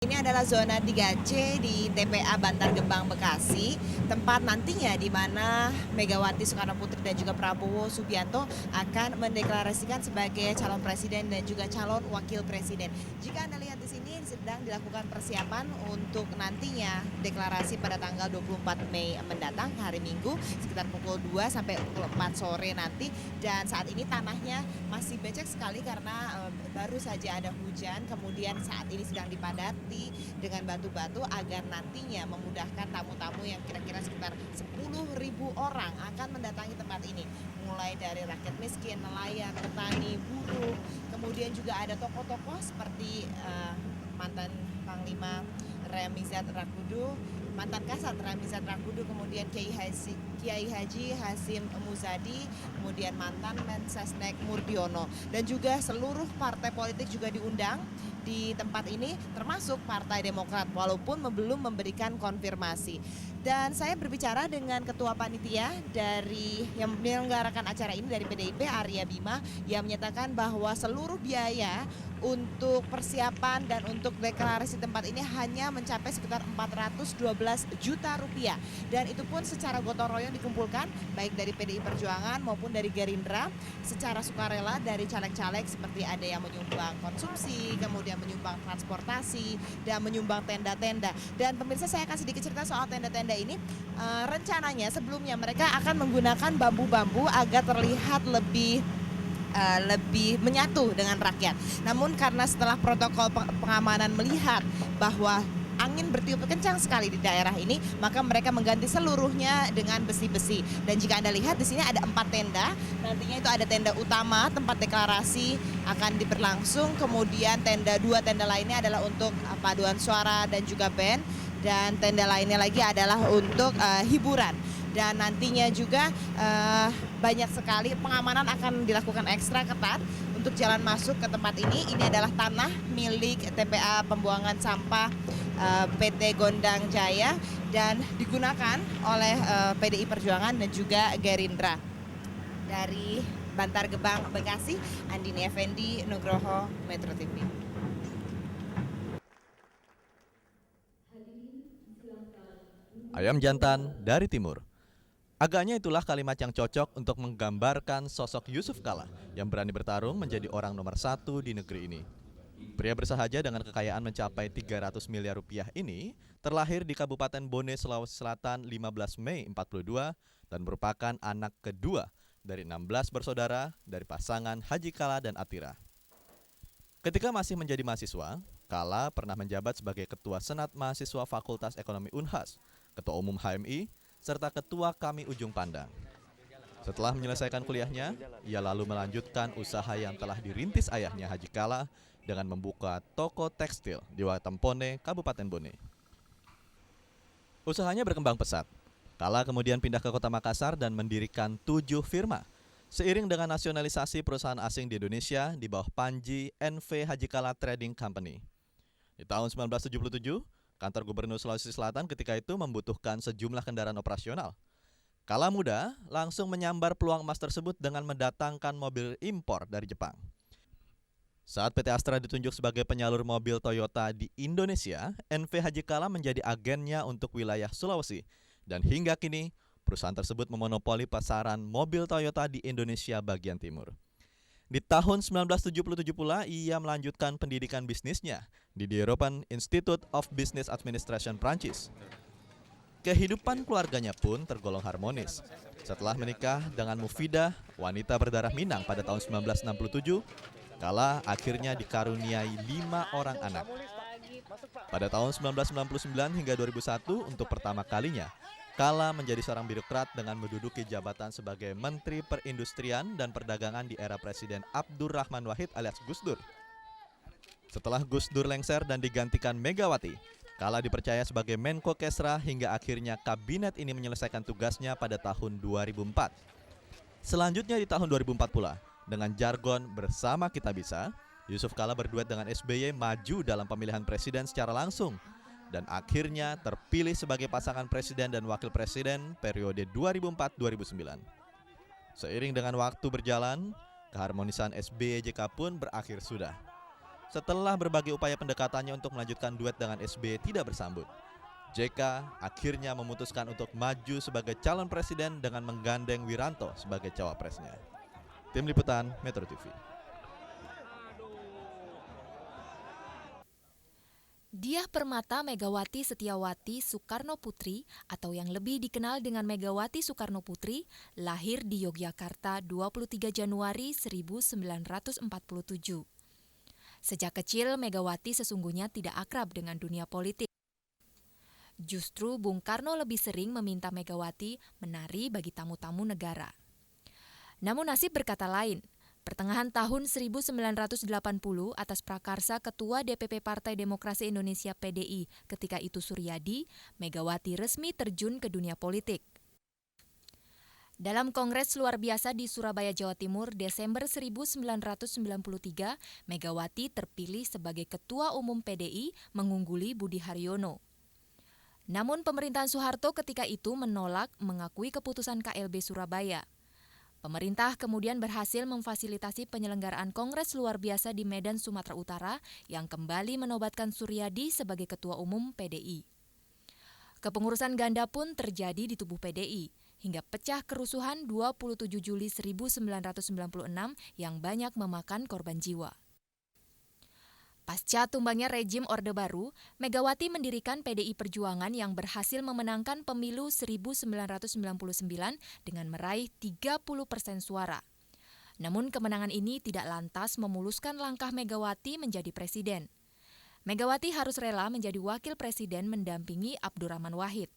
Ini adalah zona 3C di TPA Bantar Gebang, Bekasi, tempat nantinya di mana Megawati Soekarno Putri dan juga Prabowo Subianto akan mendeklarasikan sebagai calon presiden dan juga calon wakil presiden. Jika Anda lihat di sini sedang dilakukan persiapan untuk nantinya deklarasi pada tanggal 24 Mei mendatang, hari Minggu, sekitar pukul 2 sampai pukul 4 sore nanti. Dan saat ini tanahnya masih becek sekali karena baru saja ada hujan, kemudian saat ini sedang dipadati dengan batu-batu agar nantinya memudahkan tamu-tamu yang kira-kira sekitar 10.000 orang akan mendatangi tempat ini. Mulai dari rakyat miskin, nelayan, petani, buruh, kemudian juga ada tokoh-tokoh seperti mantan Panglima Remizat Rakudu, mantan Kasat Remizat Rakudu, kemudian Kiai Haji Hasyim Muzadi, kemudian mantan Mensesnek Murdiono, dan juga seluruh partai politik juga diundang di tempat ini, termasuk Partai Demokrat, walaupun belum memberikan konfirmasi. Dan saya berbicara dengan Ketua Panitia dari yang menyelenggarakan acara ini dari PDIP, Arya Bima, yang menyatakan bahwa seluruh biaya untuk persiapan dan untuk deklarasi tempat ini hanya mencapai sekitar 412 juta rupiah. Dan itu pun secara gotong royong dikumpulkan baik dari PDI Perjuangan maupun dari Gerindra secara sukarela dari caleg-caleg, seperti ada yang menyumbang konsumsi, kemudian menyumbang transportasi, dan menyumbang tenda-tenda. Dan pemirsa, saya akan sedikit cerita soal tenda-tenda ini. Rencananya sebelumnya mereka akan menggunakan bambu-bambu agar terlihat lebih menyatu dengan rakyat. Namun karena setelah protokol pengamanan melihat bahwa angin bertiup kencang sekali di daerah ini, maka mereka mengganti seluruhnya dengan besi-besi. Dan jika Anda lihat di sini ada 4 tenda. Nantinya itu ada tenda utama tempat deklarasi akan diberlangsung, kemudian 2 tenda lainnya adalah untuk paduan suara dan juga band, dan tenda lainnya lagi adalah untuk hiburan. Dan nantinya juga banyak sekali pengamanan akan dilakukan ekstra ketat untuk jalan masuk ke tempat ini. Ini adalah tanah milik TPA Pembuangan Sampah PT Gondang Jaya dan digunakan oleh PDI Perjuangan dan juga Gerindra. Dari Bantar Gebang, Bekasi, Andini Effendi, Nugroho, Metro TV. Ayam jantan dari timur. Agaknya itulah kalimat yang cocok untuk menggambarkan sosok Yusuf Kala yang berani bertarung menjadi orang nomor 1 di negeri ini. Pria bersahaja dengan kekayaan mencapai 300 miliar rupiah ini terlahir di Kabupaten Bone, Sulawesi Selatan 15 Mei 42 dan merupakan anak kedua dari 16 bersaudara dari pasangan Haji Kala dan Atira. Ketika masih menjadi mahasiswa, Kala pernah menjabat sebagai Ketua Senat Mahasiswa Fakultas Ekonomi Unhas, Ketua Umum HMI, serta Ketua Kami Ujung Pandang. Setelah menyelesaikan kuliahnya, ia lalu melanjutkan usaha yang telah dirintis ayahnya Haji Kala dengan membuka toko tekstil di Watampone, Kabupaten Bone. Usahanya berkembang pesat. Kala kemudian pindah ke kota Makassar dan mendirikan 7 firma. Seiring dengan nasionalisasi perusahaan asing di Indonesia di bawah Panji NV Haji Kala Trading Company. Di tahun 1977, Kantor Gubernur Sulawesi Selatan ketika itu membutuhkan sejumlah kendaraan operasional. Kala muda langsung menyambar peluang emas tersebut dengan mendatangkan mobil impor dari Jepang. Saat PT Astra ditunjuk sebagai penyalur mobil Toyota di Indonesia, NV Haji Kala menjadi agennya untuk wilayah Sulawesi. Dan hingga kini, perusahaan tersebut memonopoli pasaran mobil Toyota di Indonesia bagian timur. Di tahun 1977 pula, ia melanjutkan pendidikan bisnisnya di The European Institute of Business Administration Prancis. Kehidupan keluarganya pun tergolong harmonis. Setelah menikah dengan Mufidah, wanita berdarah Minang pada tahun 1967, Kala akhirnya dikaruniai 5 orang anak. Pada tahun 1999 hingga 2001, untuk pertama kalinya, Kala menjadi seorang birokrat dengan menduduki jabatan sebagai Menteri Perindustrian dan Perdagangan di era Presiden Abdurrahman Wahid alias Gus Dur. Setelah Gus Dur lengser dan digantikan Megawati, Kala dipercaya sebagai Menko Kesra hingga akhirnya kabinet ini menyelesaikan tugasnya pada tahun 2004. Selanjutnya di tahun 2004 pula, dengan jargon Bersama Kita Bisa, Yusuf Kala berduet dengan SBY maju dalam pemilihan presiden secara langsung dan akhirnya terpilih sebagai pasangan presiden dan wakil presiden periode 2004-2009. Seiring dengan waktu berjalan, keharmonisan SBY-JK pun berakhir sudah. Setelah berbagai upaya pendekatannya untuk melanjutkan duet dengan SBY tidak bersambut, JK akhirnya memutuskan untuk maju sebagai calon presiden dengan menggandeng Wiranto sebagai cawapresnya. Tim Liputan Metro TV. Diah Permata Megawati Setiawati Soekarno Putri atau yang lebih dikenal dengan Megawati Soekarno Putri lahir di Yogyakarta 23 Januari 1947. Sejak kecil Megawati sesungguhnya tidak akrab dengan dunia politik. Justru Bung Karno lebih sering meminta Megawati menari bagi tamu-tamu negara. Namun nasib berkata lain. Pertengahan tahun 1980 atas prakarsa Ketua DPP Partai Demokrasi Indonesia PDI ketika itu Suryadi, Megawati resmi terjun ke dunia politik. Dalam Kongres Luar Biasa di Surabaya, Jawa Timur, Desember 1993, Megawati terpilih sebagai Ketua Umum PDI mengungguli Budi Haryono. Namun pemerintahan Soeharto ketika itu menolak mengakui keputusan KLB Surabaya. Pemerintah kemudian berhasil memfasilitasi penyelenggaraan Kongres Luar Biasa di Medan, Sumatera Utara yang kembali menobatkan Suryadi sebagai Ketua Umum PDI. Kepengurusan ganda pun terjadi di tubuh PDI, hingga pecah kerusuhan 27 Juli 1996 yang banyak memakan korban jiwa. Pasca tumbangnya rejim Orde Baru, Megawati mendirikan PDI Perjuangan yang berhasil memenangkan pemilu 1999 dengan meraih 30% suara. Namun kemenangan ini tidak lantas memuluskan langkah Megawati menjadi presiden. Megawati harus rela menjadi wakil presiden mendampingi Abdurrahman Wahid.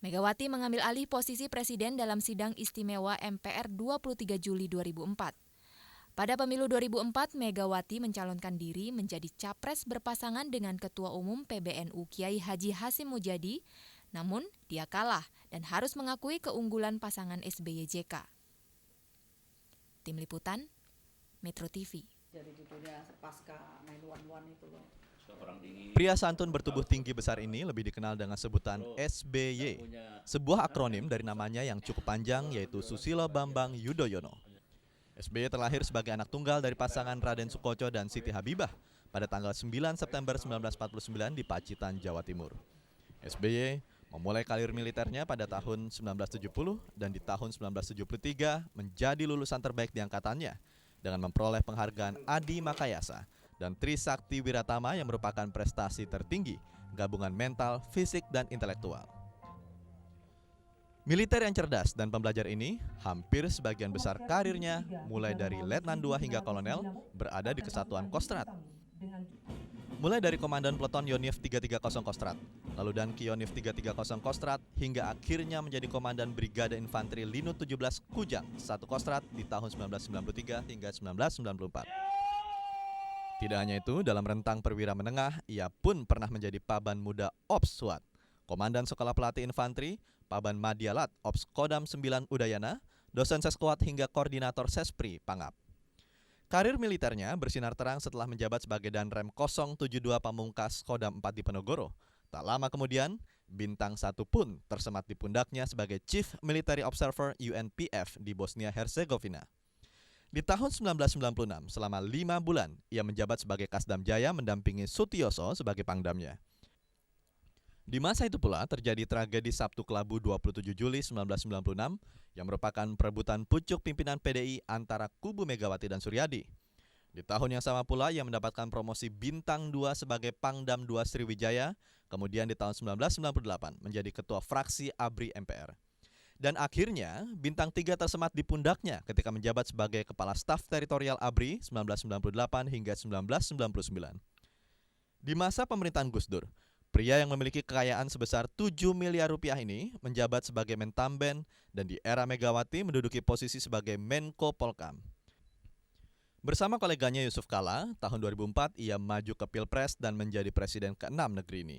Megawati mengambil alih posisi presiden dalam sidang istimewa MPR 23 Juli 2004. Pada pemilu 2004, Megawati mencalonkan diri menjadi capres berpasangan dengan Ketua Umum PBNU Kiai Haji Hasyim Mujadi, namun dia kalah dan harus mengakui keunggulan pasangan SBY-JK. Tim Liputan, Metro TV. Pria santun bertubuh tinggi besar ini lebih dikenal dengan sebutan SBY, sebuah akronim dari namanya yang cukup panjang yaitu Susilo Bambang Yudhoyono. SBY terlahir sebagai anak tunggal dari pasangan Raden Soekotjo dan Siti Habibah pada tanggal 9 September 1949 di Pacitan, Jawa Timur. SBY memulai karir militernya pada tahun 1970 dan di tahun 1973 menjadi lulusan terbaik di angkatannya dengan memperoleh penghargaan Adi Makayasa dan Trisakti Wiratama yang merupakan prestasi tertinggi gabungan mental, fisik, dan intelektual. Militer yang cerdas dan pembelajar ini hampir sebagian besar karirnya mulai dari Letnan II hingga Kolonel berada di Kesatuan Kostrad. Mulai dari Komandan Peleton Yonif 330 Kostrad, lalu Danki Yonif 330 Kostrad hingga akhirnya menjadi Komandan Brigade Infanteri Linut 17 Kujang 1 Kostrad di tahun 1993 hingga 1994. Tidak hanya itu, dalam rentang perwira menengah, ia pun pernah menjadi Paban Muda Ops SWAT, Komandan Sekolah Pelatih Infanteri, Paban Madialat Ops Kodam 9 Udayana, dosen Seskuat hingga koordinator Sespri Pangap. Karir militernya bersinar terang setelah menjabat sebagai Danrem 072 Pamungkas Kodam 4 di Penogoro. Tak lama kemudian, bintang 1 pun tersemat di pundaknya sebagai Chief Military Observer UNPF di Bosnia-Herzegovina. Di tahun 1996, selama 5 bulan, ia menjabat sebagai Kasdam Jaya mendampingi Sutioso sebagai pangdamnya. Di masa itu pula terjadi tragedi Sabtu Kelabu 27 Juli 1996 yang merupakan perebutan pucuk pimpinan PDI antara kubu Megawati dan Suryadi. Di tahun yang sama pula ia mendapatkan promosi Bintang 2 sebagai Pangdam 2 Sriwijaya, kemudian di tahun 1998 menjadi Ketua Fraksi ABRI MPR. Dan akhirnya Bintang 3 tersemat di pundaknya ketika menjabat sebagai Kepala Staf Teritorial ABRI 1998 hingga 1999. Di masa pemerintahan Gus Dur, pria yang memiliki kekayaan sebesar 7 miliar rupiah ini menjabat sebagai Mentamben dan di era Megawati menduduki posisi sebagai Menko Polkam. Bersama koleganya Yusuf Kala, tahun 2004 ia maju ke Pilpres dan menjadi presiden ke-6 negeri ini.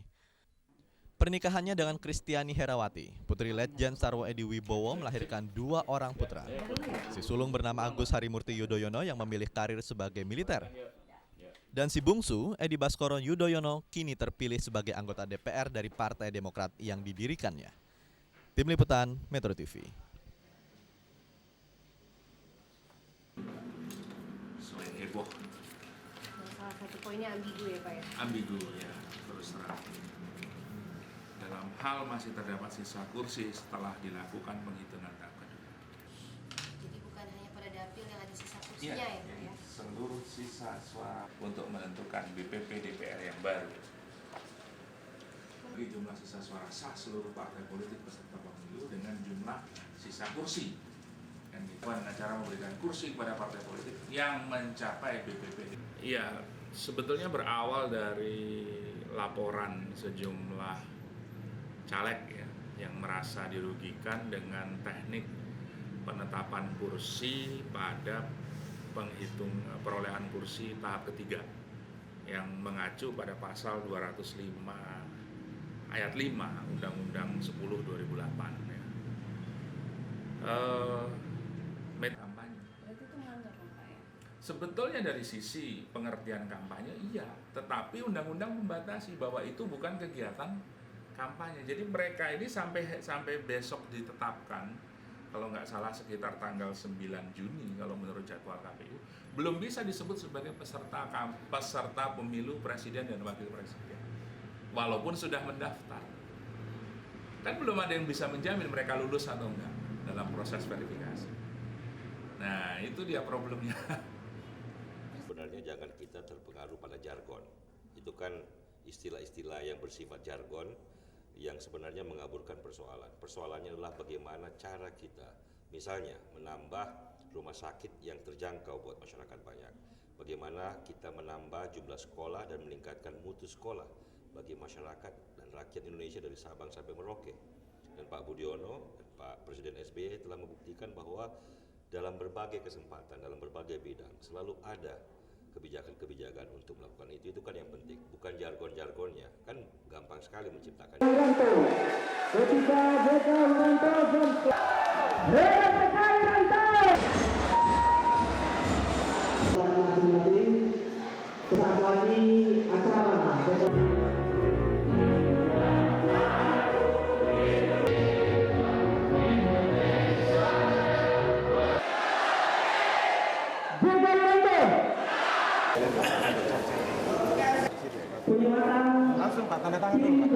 Pernikahannya dengan Kristiani Herawati, putri Letjen Sarwo Edi Wibowo melahirkan 2 orang putra. Si sulung bernama Agus Harimurti Yudhoyono yang memilih karir sebagai militer. Dan si bungsu, Edi Baskoro Yudhoyono, kini terpilih sebagai anggota DPR dari Partai Demokrat yang didirikannya. Tim Liputan, Metro TV. Selain heboh, poinnya ambigu ya Pak ya? Ambigu ya, terus terang. Dalam hal masih terdapat sisa kursi setelah dilakukan penghitungan tahap kedua. Jadi bukan hanya pada dapil yang ada sisa kursinya Iya, ya Pak jadi ya? seluruh sisa suara untuk menentukan BPP DPR yang baru. Bagi jumlah sisa suara sah seluruh partai politik peserta pemilu dengan jumlah sisa kursi. Dan itu dengan cara memberikan kursi kepada partai politik yang mencapai BPP. Iya, sebetulnya berawal dari laporan sejumlah caleg ya, yang merasa dirugikan dengan teknik penetapan kursi pada perolehan kursi tahap ketiga yang mengacu pada pasal 205 ayat 5 Undang-Undang 10 2008 ya. Kampanye. Berarti itu melanggar Pak ya? Sebetulnya dari sisi pengertian kampanye iya, tetapi undang-undang membatasi bahwa itu bukan kegiatan kampanye. Jadi mereka ini sampai besok ditetapkan, kalau nggak salah sekitar tanggal 9 Juni kalau menurut jadwal KPU, belum bisa disebut sebagai peserta pemilu presiden dan wakil presiden. Walaupun sudah mendaftar. Kan belum ada yang bisa menjamin mereka lulus atau enggak dalam proses verifikasi. Nah, itu dia problemnya. Sebenarnya jangan kita terpengaruh pada jargon. Itu kan istilah-istilah yang bersifat jargon yang sebenarnya mengaburkan persoalan. Persoalannya adalah bagaimana cara kita, misalnya menambah rumah sakit yang terjangkau buat masyarakat banyak. Bagaimana kita menambah jumlah sekolah dan meningkatkan mutu sekolah bagi masyarakat dan rakyat Indonesia dari Sabang sampai Merauke. Dan Pak Budiono dan Pak Presiden SBY telah membuktikan bahwa dalam berbagai kesempatan, dalam berbagai bidang selalu ada kebijakan-kebijakan untuk melakukan itu kan yang penting, bukan jargon-jargonnya. Kan gampang sekali menciptakan. Ketika BK Wiranto langsung Pak, tanda tangan dulu Pak.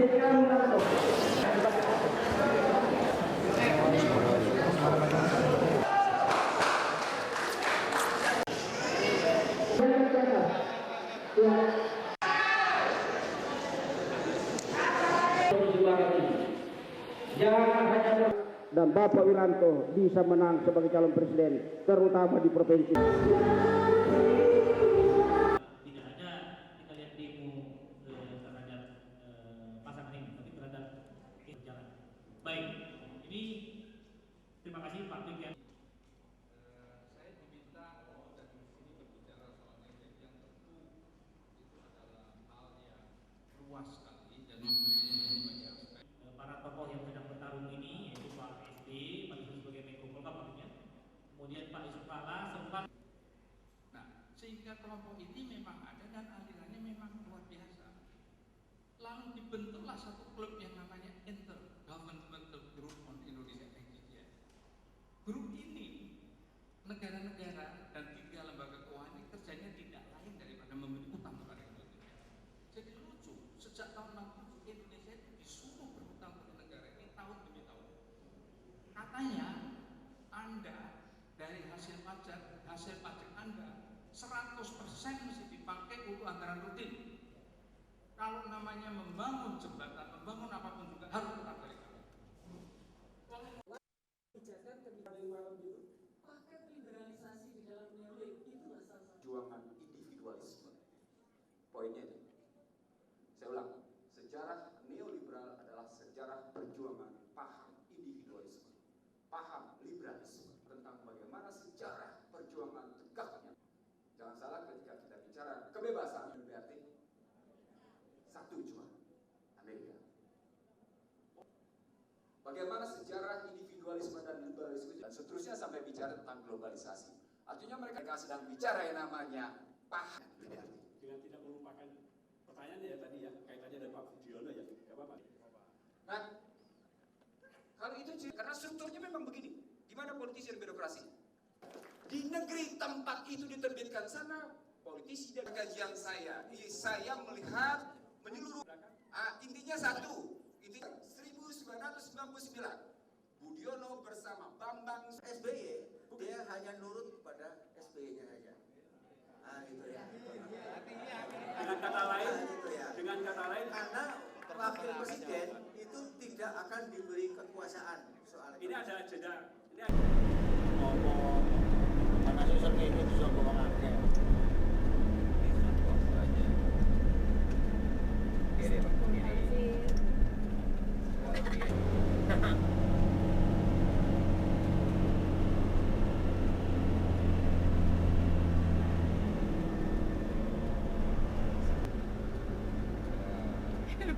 Dan Bapak Wiranto bisa menang sebagai calon presiden, terutama di provinsi. Tidak ada kita lihat demo terhadap pasangan ini, tapi terhadap jalan. Baik, ini terima kasih Pak Fikri. Saya diminta dari sini berbicara soal yang tentu itu adalah hal yang luas sekali dan banyak aspek. Para tokoh yang sedang bertarung ini yaitu Pak SBY, Pak Yusuf sebagai Menko Polhukam tentunya. Kemudian Pak Yusuf Kala sempat. Nah, sehingga kelompok ini memang ada dan alirannya memang luar biasa. Lalu dibentuklah satu klub yang namanya Intergovernmental Group on Indonesia IGGI. Grup ini negara-negara dan 3 lembaga keuangan ini kerjanya tidak lain daripada memberi utang kepada Indonesia. Jadi lucu, sejak tahun 60 Indonesia itu disuruh berhutang pada negara ini tahun demi tahun. Katanya Anda dari hasil pajak Anda 100% mesti dipakai untuk anggaran rutin. Kalau namanya membangun jembatan, membangun apapun juga harus tetap dari kami. Perjuangan individualisme. Poinnya ini. Saya ulang, sejarah neoliberal adalah sejarah perjuangan paham individualisme, paham liberalisme tentang bagaimana sejarah perjuangan tegaknya. Jangan salah ketika kita bicara kebebasan, berarti satu tujuan, Amerika. Bagaimana sejarah individualisme dan liberalisme dan seterusnya sampai bicara tentang globalisasi. Artinya mereka sedang bicara yang namanya paham. Dengan tidak melupakan pertanyaannya ya tadi ya, kaitannya dari Pak Budiono ya, nggak apa-apa. Nah, kalau itu karena strukturnya memang begini. Gimana politisi dan birokrasi? Di negeri tempat itu diterbitkan sana, politisi isi dari kajian saya melihat menyeluruh. Intinya satu, intinya 1999 Budiono bersama Bambang SBY, dia hanya nurut kepada SBY-nya saja. Gitu ya. Dengan kata lain, karena wakil presiden itu tidak akan diberi kekuasaan soal ini. Ada jeda. Ini ada ngomong karena susah ini bisa ngomong akeh.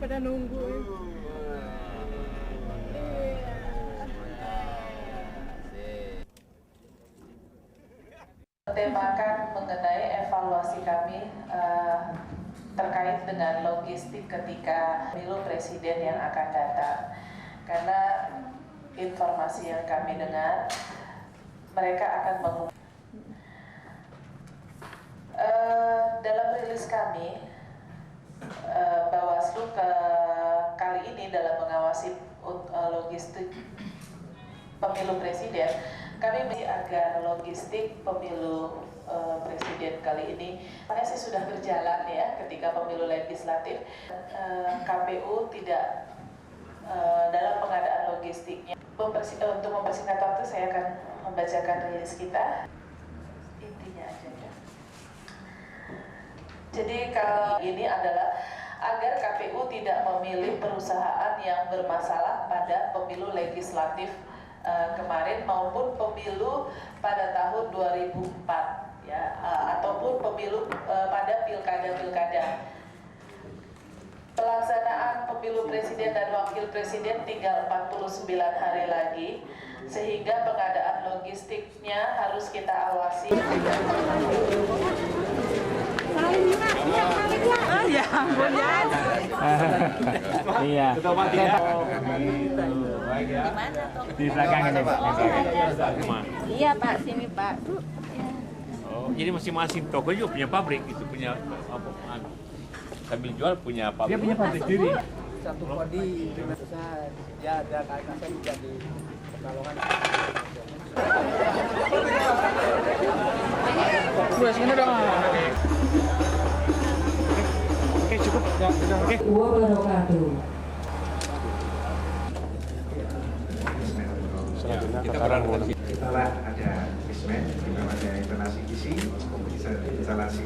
Pada nunggu. Temakan mengenai evaluasi kami terkait dengan logistik ketika pemilu presiden yang akan datang. Karena informasi yang kami dengar, mereka akan mengumumkan dalam rilis kami, Bawaslu kali ini dalam mengawasi logistik pemilu presiden, kami agar logistik pemilu presiden kali ini masih sudah berjalan ya ketika pemilu legislatif. KPU tidak dalam pengadaan logistiknya. Untuk mempersingkat waktu, saya akan membacakan rilis kita. Intinya aja ya. Jadi kalau ini adalah agar KPU tidak memilih perusahaan yang bermasalah pada pemilu legislatif kemarin maupun pemilu pada tahun 2004 ya, ataupun pemilu pada pilkada-pilkada. Pelaksanaan pemilu presiden dan wakil presiden tinggal 49 hari lagi, sehingga pengadaan logistiknya harus kita awasi. Ya ampun ya. Iya. Di belakang ini Pak. Iya Pak, sini Pak. Oh, jadi masing-masing toko juga punya pabrik, itu punya apa? Sambil jual punya pabrik. Dia punya pabrik sendiri. Satu kodi besar, ya ada KKS jadi Pekalongan. Buat sini dong. Oke, cukup. Ya, oke. Kita berangkat. Setelah ada kismet, juga ada internasi kisi, bisa instalasi.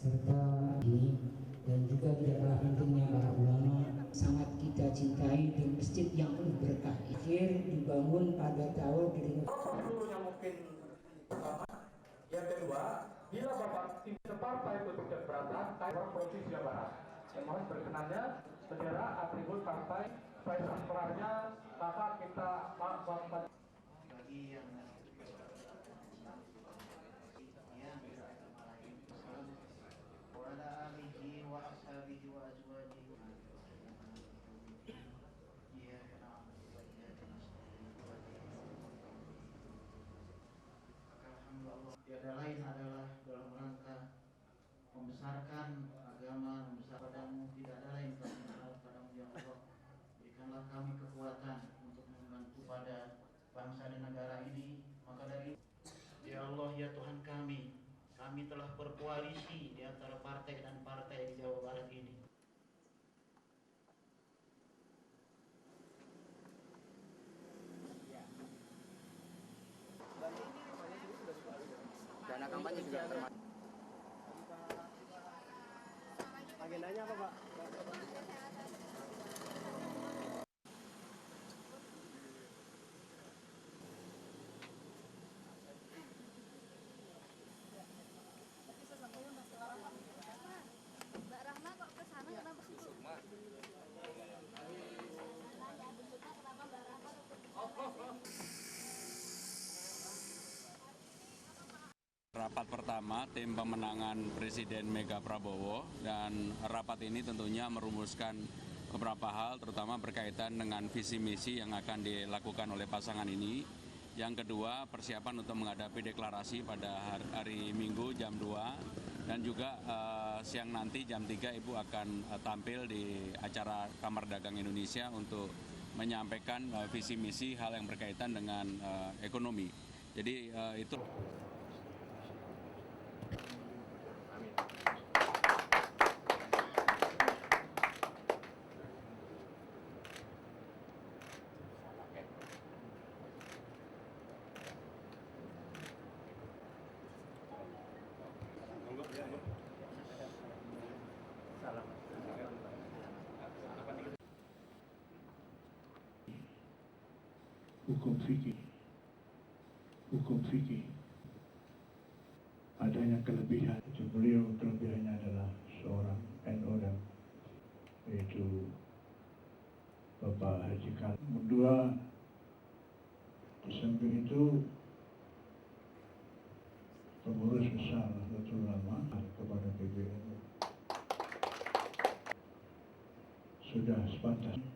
serta ini dan juga tidak kalah pentingnya para ulama sangat kita cintai di masjid yang penuh berkah. Akhir dibangun pada tahun yang mungkin pertama, yang kedua, bila Bapak tim partai itu keberatan, saya provinsi Jawa Barat. Yang mohon berkenannya bendera atribut partai, baik aktornya, maka kita bagi yang tiada lain adalah dalam rangka membesarkan agama, membesar padamu, tidak ada lain padamu ya Allah. Berikanlah berikanlah kami kekuatan untuk membantu pada bangsa dan negara ini. Maka dari ya Allah ya Tuhan kami telah berkoalisi di antara partai dan partai di Jawa Barat ini. Dana kampanye juga termasuk. Agendanya apa, Pak? Mbak Rahma kok ke sana kenapa sih? Rapat pertama tim pemenangan Presiden Mega Prabowo, dan rapat ini tentunya merumuskan beberapa hal terutama berkaitan dengan visi misi yang akan dilakukan oleh pasangan ini. Yang kedua, persiapan untuk menghadapi deklarasi pada hari Minggu jam 2, dan juga siang nanti jam 3 Ibu akan tampil di acara Kamar Dagang Indonesia untuk menyampaikan visi misi hal yang berkaitan dengan ekonomi. Jadi itu. Hukum fikih adanya kelebihan. Beliau kelebihannya adalah seorang NU, yaitu Bapak Haji Kal. Kedua, di samping itu pengurus besar Nahdlatul Ulama kepada PBNU. Sudah sepantasnya